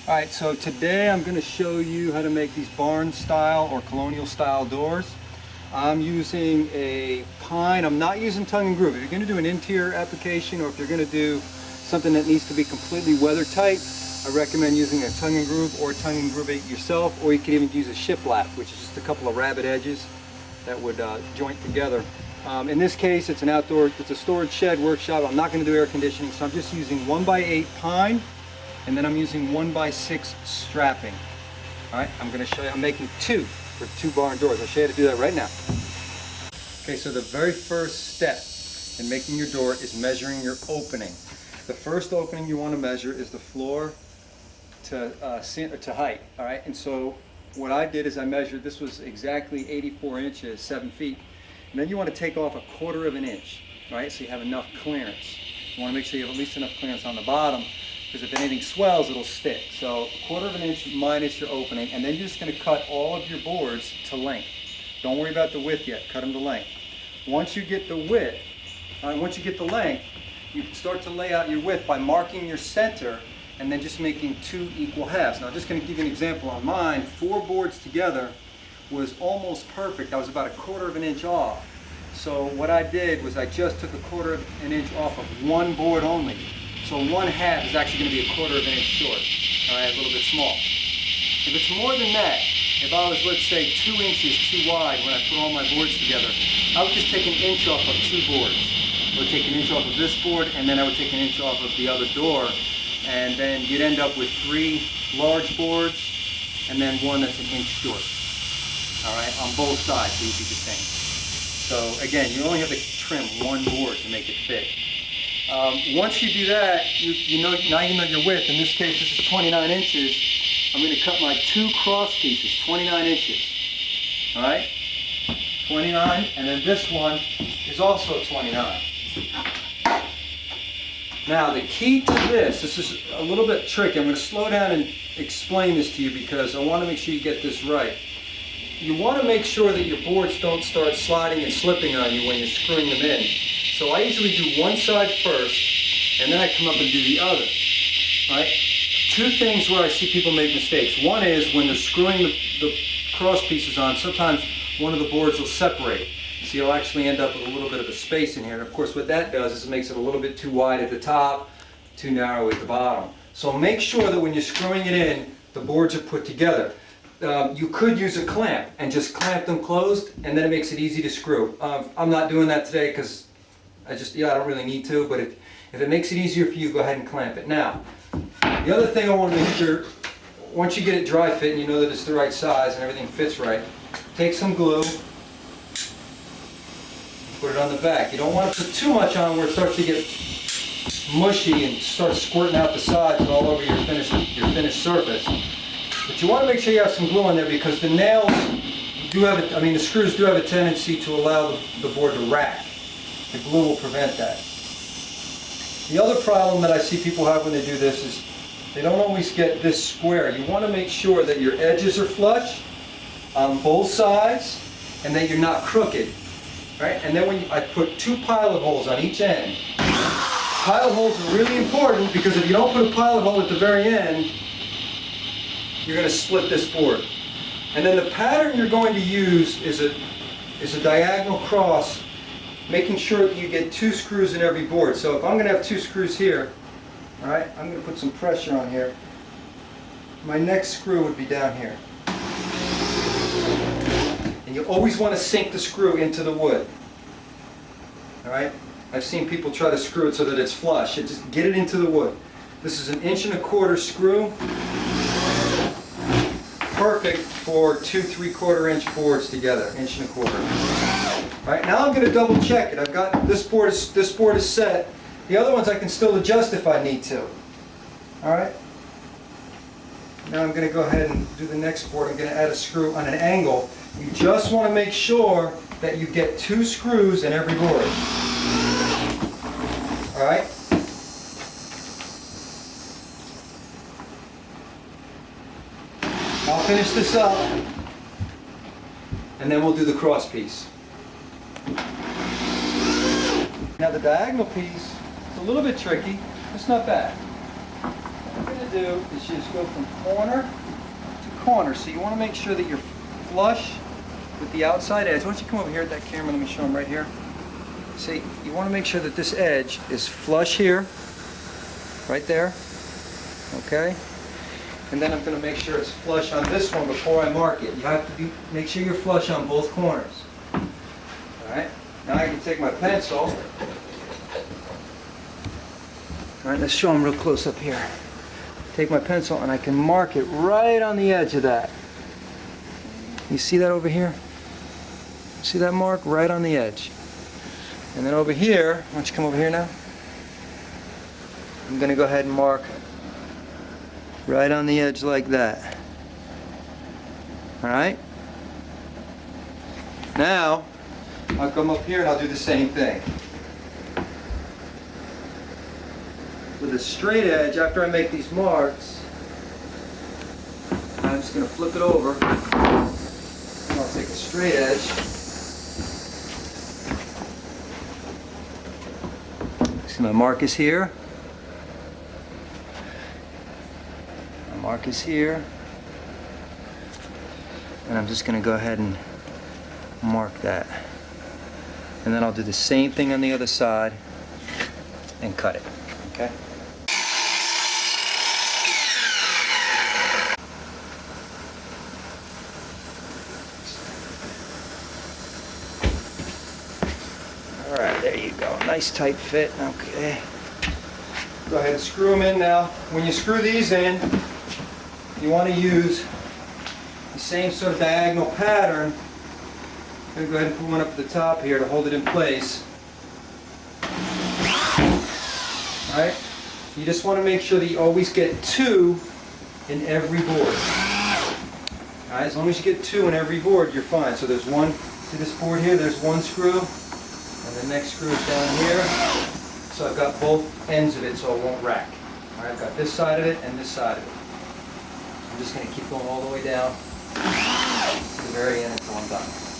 Alright, so today I'm going to show you how to make these barn style or colonial style doors. I'm using a pine. I'm not using tongue and groove. If you're going to do an interior application or if you're going to do something that needs to be completely weather tight, I recommend using a tongue and groove or tongue and groove it yourself, or you can even use a shiplap, which is just a couple of rabbit edges that would joint together. In this case, it's a storage shed workshop. I'm not going to do air conditioning, so I'm just using 1x8 pine. And then I'm using 1x6 strapping. All right, I'm going to show you, I'm making two for two barn doors. I'll show you how to do that right now. Okay, so the very first step in making your door is measuring your opening. The first opening you want to measure is the floor to height. All right, and so what I did is I measured, this was exactly 84 inches, 7 feet. And then you want to take off 1/4 of an inch, all right, so you have enough clearance. You want to make sure you have at least enough clearance on the bottom, because if anything swells, it'll stick. So 1/4 of an inch minus your opening, and then you're just going to cut all of your boards to length. Don't worry about the width yet, cut them to length. Once you get the width, once you get the length, you start to lay out your width by marking your center and then just making 2 equal halves. Now I'm just going to give you an example on mine. 4 boards together was almost perfect. I was about 1/4 of an inch off. So what I did was I just took 1/4 of an inch off of one board only. So 1/2 is actually going to be 1/4 of an inch short, all right, a little bit small. If it's more than that, if I was, let's say, 2 inches too wide when I put all my boards together, I would just take 1 inch off of 2 boards. I would take 1 inch off of this board, and then I would take 1 inch off of the other door, and then you'd end up with 3 large boards, and then one that's 1 inch short, all right, on both sides, so you'd be the same. So again, you only have to trim 1 board to make it fit. Once you do that, now you know your width. In this case, this is 29 inches. I'm going to cut my 2 cross pieces, 29 inches. All right? 29, and then this one is also 29. Now, the key to this is a little bit tricky. I'm going to slow down and explain this to you because I want to make sure you get this right. You want to make sure that your boards don't start sliding and slipping on you when you're screwing them in. So I usually do one side first, and then I come up and do the other. All right? 2 things where I see people make mistakes. One is when they're screwing the cross pieces on, sometimes one of the boards will separate. So you'll actually end up with a little bit of a space in here. And of course what that does is it makes it a little bit too wide at the top, too narrow at the bottom. So make sure that when you're screwing it in, the boards are put together. You could use a clamp and just clamp them closed, and then it makes it easy to screw. I'm not doing that today because I don't really need to, but if it makes it easier for you, go ahead and clamp it. Now, the other thing I want to make sure, once you get it dry fit and you know that it's the right size and everything fits right, take some glue, put it on the back. You don't want to put too much on where it starts to get mushy and starts squirting out the sides and all over your finished surface. But you want to make sure you have some glue on there because the nails the screws do have a tendency to allow the board to rack. The glue will prevent that. The other problem that I see people have when they do this is they don't always get this square. You want to make sure that your edges are flush on both sides and that you're not crooked. Right? And then I put 2 pilot holes on each end. Pilot holes are really important because if you don't put a pilot hole at the very end, you're going to split this board. And then the pattern you're going to use is a diagonal cross, making sure that you get 2 screws in every board. So if I'm going to have 2 screws here, all right, I'm going to put some pressure on here. My next screw would be down here. And you always want to sink the screw into the wood. All right? I've seen people try to screw it so that it's flush. Just get it into the wood. This is 1 1/4 screw. Perfect for 2 3/4 inch boards together, 1 1/4 inch. All right, now I'm going to double check it. I've got this board is set. The other ones I can still adjust if I need to. All right. Now I'm going to go ahead and do the next board. I'm going to add a screw on an angle. You just want to make sure that you get 2 screws in every board. All right. I'll finish this up, and then we'll do the cross piece. Now the diagonal piece is a little bit tricky. It's not bad. I'm going to to do is just go from corner to corner. So you want to make sure that you're flush with the outside edge. Why don't you come over here at that camera, let me show them right here. See, you want to make sure that this edge is flush here, right there, okay? And then I'm going to make sure it's flush on this one before I mark it. You have to make sure you're flush on both corners. Alright, now I can take my pencil. Alright, let's show them real close up here. Take my pencil and I can mark it right on the edge of that. You see that over here? See that mark? Right on the edge. And then over here, why don't you come over here now? I'm going to go ahead and mark right on the edge like that. Alright? Now, I'll come up here and I'll do the same thing. With a straight edge, after I make these marks, I'm just going to flip it over. And I'll take a straight edge. See, my mark is here. My mark is here. And I'm just going to go ahead and mark that. And then I'll do the same thing on the other side and cut it. Okay? Alright, there you go. Nice tight fit. Okay. Go ahead and screw them in now. When you screw these in, you want to use the same sort of diagonal pattern. I'm going to go ahead and put one up at the top here to hold it in place. Alright? You just want to make sure that you always get 2 in every board. Alright, as long as you get 2 in every board, you're fine. So there's one to this board here, there's one screw, and the next screw is down here. So I've got both ends of it so it won't rack. Alright, I've got this side of it and this side of it. I'm just going to keep going all the way down to the very end until I'm done.